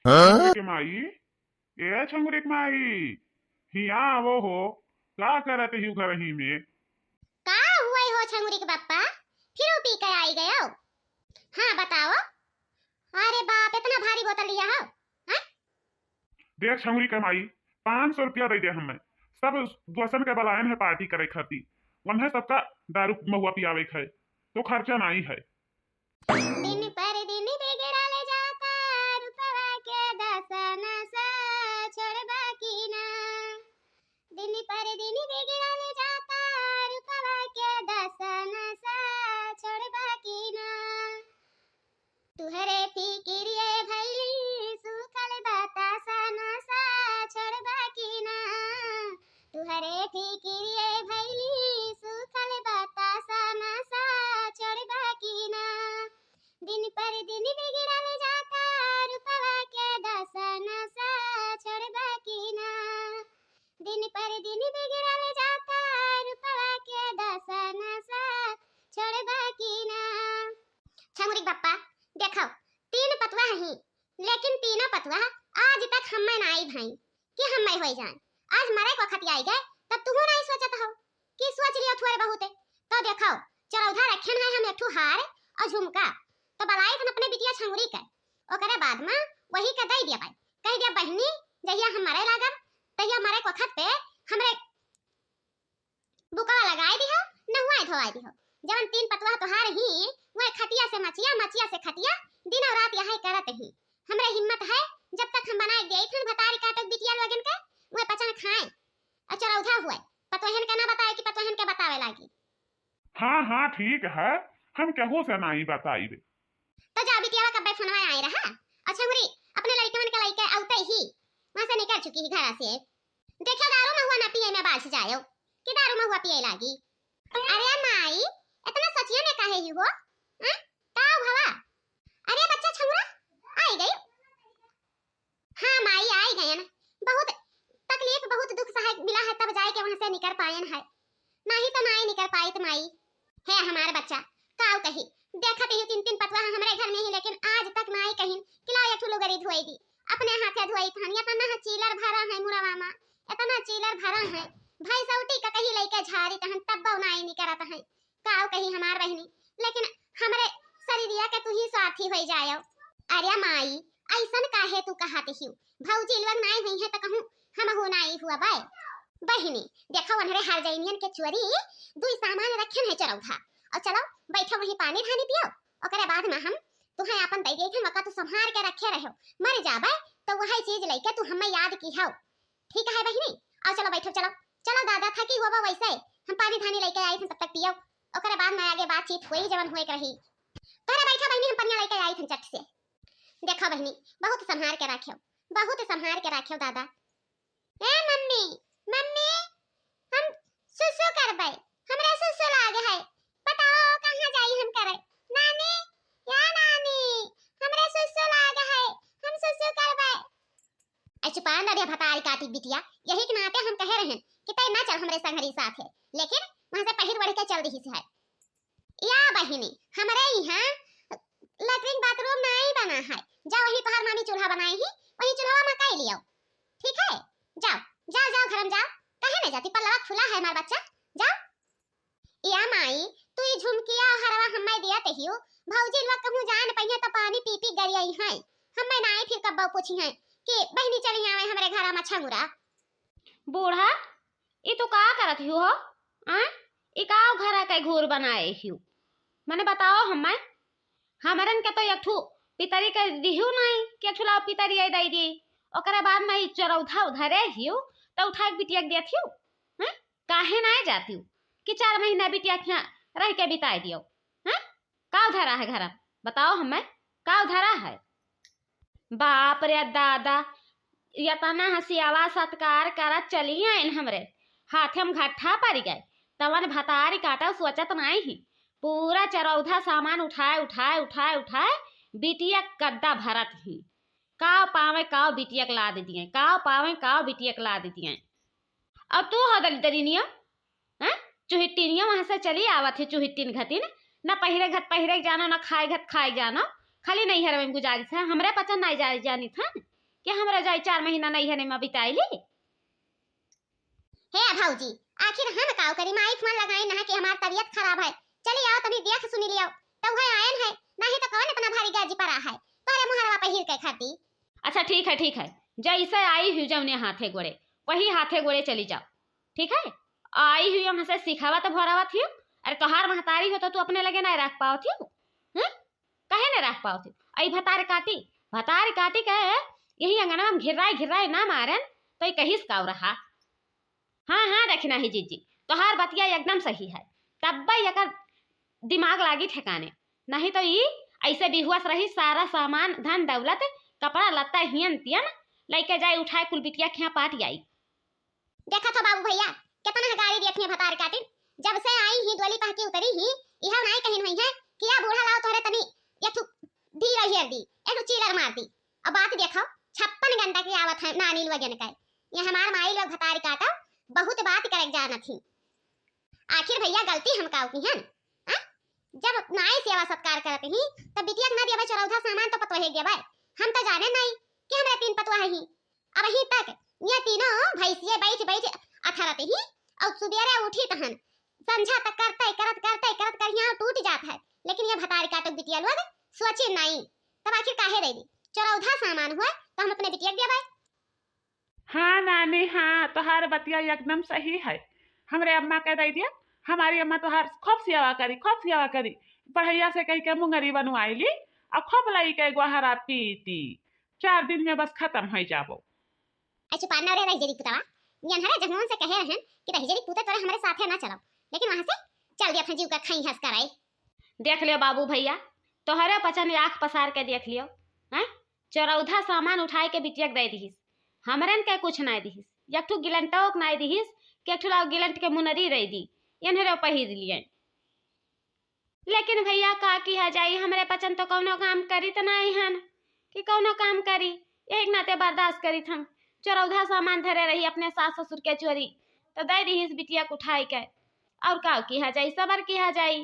छंगुरे के माई, ए छंगुरे के माई, हिया वो हो, का करत ही घर ही में। का हुआ हो छंगुरी के पापा? फिर पी कर आई गए हो? हाँ बताओ। अरे बाप, इतना भारी बोतल लिया हो? हाँ? देख छंगुरी के माई, 500 रुपया दे दे हमें। सब दोस्तन के बलायन है पार्टी करे खाती, वन्हे सबका दारू महुआ पियावे है, तो खर्चा नहीं है। दिन पर दिन बिगड़ल जाता, रुपवा के दसन सा छोड़बा की ना। दिन पर दिन बिगड़ल जाता, रुपवा के दसन सा छोड़बा की ना। तुहरे फिकिरिए भइली सुखल बतासन सा छोड़बा की ना। तुहरे फिकिरिए भइली सुखल बतासन सा छोड़बा की ना। दिन पर दिन बिगड़ल जाता, रुपवा के दसन सा छोड़बा की ना। दिन पर दिन बिगड़ल जाता, रुपवा के दसन सा छोड़बा की ना। छंगुरी पप्पा देखो, 3 पतवा ही, लेकिन तीनों पतवा आज तक हमें नहीं भाई कि हमें हो जाए। आज मरे को खत आई गए तब तुम नहीं सोचत हो कि सोच लियो थोड़े बहुत। तो देखो, चरौधा रखन है हम एक हार और झुमका, तो बलाई थन अपने बिटिया छंगुरी के, ओकरे बाद में वही के दे दिया भाई। कह दिया बहनी, जहिया हम मरे लागब तहिया मरे को खत पे हमरे बुकवा लगाई दिहो, नहुआई धोवाई दिहो। जवन 3 पतवा तोहार ही वह खटिया से मचिया, मचिया से खटिया, दिन और रात यही करत ही। हमरे हिम्मत है जब तक हम बनाए गई थन भतारी काटक बिटिया लोगन के वह पचन खाए। अच्छा रौधा हुए पतवहन के ना बताए कि पतवहन के बतावे लागी। हाँ हाँ ठीक है, हम कहू से नहीं बताई। तो जा बिटिया का कब्बे फोनवा आई रहा। अच्छा मुरी अपने लड़कन के लइके आउते ही वहां से निकल चुकी ही घर से। देखो दारू में हुआ ना पिए में बाज जायो कि दारू में हुआ पिए लागी। अरे माई, इतना सचिया में काहे ही हो? हां का भवा? अरे बच्चा छंगुरा आई गई। हां माई आई गए ना, बहुत तकलीफ बहुत दुख सहाय मिला है तब जाए के वहां से निकल पायन है, नहीं तो नहीं निकल पाई। तो माई है हमारा बच्चा काऊ कही देखत ही 3 पतवा हमारे घर में ही, लेकिन आज तक नहीं कहीं कि ला एक लोगरी धोई दी, अपने हाथे धोई थान। इतना चीलर भरा है मुरवा में, इतना चीलर भरा है भाई सौटी का कहीं लेके झारी तहन तब नहीं निकरत है काऊ कही हमार बहनी। लेकिन हमरे शरीरिया के तू ही साथी हो जायो। अरे माई ऐसन काहे तू कहत ही? भौजी लोग नहीं हुई है त कहूं हम हो नहीं हुआ भाई बहनी। देखो वनरे हर जैनियन के चोरी दुई सामान रखन है चरौधा, और चलो बैठो वही पानी धानी पियो, ओकरे बाद में हम तुहे अपन दई देथन मका तू संभाल के रखे रहो। मर जाबे तो वही चीज लेके तू हमें याद की हो, ठीक है बहनी? आओ चलो बैठो, चलो चलो दादा थकी होबा वैसे हम पानी धानी लेके आई थन तब तक पियो, ओकरे बाद में आगे बातचीत होई जवन होए रही। तोरे बैठा बहनी, हम पनिया लेके आई थन चट से। देखो बहनी बहुत संभाल के रखियो, बहुत संभाल के रखियो दादा। ए मम्मी मम्मी हम सुसु करबै, हमरा सुसु लागे है, बताओ कहां जाई हम करे? नानी या नानी हमरे सुसु लागे है, हम सुसु करबै। ऐ चुपान दे भतारी काटी बिटिया, यही के नाते हम कह रहे हैं कि तै ना चल हमरे संगरी साथे, लेकिन वहां से पहिर बढ़ के चल रही है। या बहिनी हमरे यहां लैट्रिन बाथरूम नहीं बना है, जा वही तोहर मामी चूल्हा बनाई ही, वही चूल्हा में कई लियो, ठीक है? जाओ जाओ जाओ घर में जाओ, कहे नहीं जाती पल्लवा खुला है हमारा बच्चा, जाओ। या माई तू ई झुमकिया हरवा हम्मे दियत हियो, भौजी लोग कहूं जान पहिया त पानी पी पी गरियई है, हम्मे नहीं फिर कब्बो पूछी है कि बहनी चली आवे हमरे घरा में छंगुरा। बूढ़ा ई तो का करत हियो हो? ई का घरा के घूर बनाए हियो? मने बताओ हम्मे, हमरन के तो एकठू पितरी के दिहु नहीं कि एकठू ला पितरी आई दई दी, ओकरे बाद में ई चरौधा उधरे हियो तो उठा के बिटिया के देत हियो। हैं काहे नहीं जाती कि 4 महीना बिटिया के रह के बिताई दियो? हैं का उधरा है घरा? बताओ हम्मे का उधरा है? बाप रे दादा, इतना हसियावा सत्कार करत चली आइन हमरे हाथे में घट्ठा पड़ गए, तवन भतारी काटा सोचत नहीं ही, पूरा चरौधा सामान उठाए उठाए उठाए उठाए बिटिया कद्दा भरत ही। काव पावे काव बिटिया के ला दे दिए, काव पावे काव बिटिया के ला दे दिए। अब तू हो दली दरीनिया हैं चुहिट्टिनिया वहां से चली आवत है चुहिट्टिन घतिन, न पहिरे घत पहिरे जानो, न खाए घत खाए जानो, खाली नहीं हर में गुजारिश है, हमरे पचन नहीं जानी था कि हमरा जाई 4 महीना नहीं है में बिताईली। हे भाऊजी आखिर हम काव करी माई फोन लगाई ना कि हमार तबीयत खराब है, चली आओ तभी देख सुनी लियो तब है आयन है, नहीं तो कौन इतना भारी गाजी पड़ा है तोरे मुहरवा पहिर के खाती। अच्छा ठीक है, जैसे आई हुई जौने हाथे गोड़े वही हाथे गोड़े चली जाओ, ठीक है। आई हुई हम से सिखावा तो भरावा थी। अरे तोहार महतारी हो तो तू अपने लगे ना रख पाओ थी, कहे ना रख पाओ थी। आई भतार काटी के यही अंगना में घिराए ना मारन तो ये कहिस काव रहा। हाँ रखना ही जीजी, तोहार बतिया एकदम सही है, तब एकर दिमाग लागी ठिकाने, नहीं तो ये ऐसे बेहुआस रही सारा सामान धन दौलत कपड़ा लत्ता हियन तियन लेके जाए उठाए कुल बिटिया खिया पाट आई। देखा तो बाबू भैया कितना गाड़ी देखने भतार काटी, जब से आई ही डोली पह के उतरी ही इहा नहीं कहिन हुई है कि या बूढ़ा लाओ तोरे तनी एक दी रही दी एक चीलर मार दी। अब बात देखो 56 घंटा की आवत है नानी वजन का, ये हमार माई लोग भतार काटा बहुत बात करे जाना थी। आखिर भैया गलती हम काऊ की है ना, जब नाई सेवा सत्कार करते ही तब बिटिया ना देबे चरौधा सामान तो पतो है गेबे, हम तो जाने नहीं कि हमरा 3 पतवा है ही। अब ही तक ये तीनों भैंसिए बैठ अथरते ही और सुबेरे उठी तहन संझा तक करते करिया टूट जात है, लेकिन ये भतार काटक बिटिया लोग सोचे नहीं, तब आखिर काहे दे दी चरौधा सामान हुआ तो हम अपने बिटिया देबे। हाँ नानी हाँ, तोहार बतिया एकदम सही है। हमरे अम्मा कह दे दिया, हमारी अम्मा तोहार खूब सेवा करी बढ़ैया से कही के मुंगरी बनवाईली और खूब लाई के गुहारा पीती, 4 दिन में बस खत्म हो जाबो। अच्छा पाना रे रही पुतवा यन हरे जगमोहन से कहे रहन कि रही पुते तोरे हमारे साथे ना चलो, लेकिन वहां से चल गया जीव का खई हंस कराई। देख लियो बाबू भैया, तोहरे पचन आँख पसार के देख लियो हैं, चरौधा सामान उठाए के बिटिया दे दीहिस, हमरन के कुछ नहीं दीहिस, एक ठू गिलंटोक नहीं दीहिस के ठू लाओ गिलंट के मुनरी रही दी इन्हरे पहिर लिए। लेकिन भैया का की है जाई, हमरे पचन तो कौनो काम करी तो नहीं हन कि कौनो काम करी, एक नाते बर्दाश्त करी हम। चरौधा सामान धरे रही अपने सास ससुर के चोरी तो दे दीहिस बिटिया को उठाई के, और का की है जाई सबर की है जाई।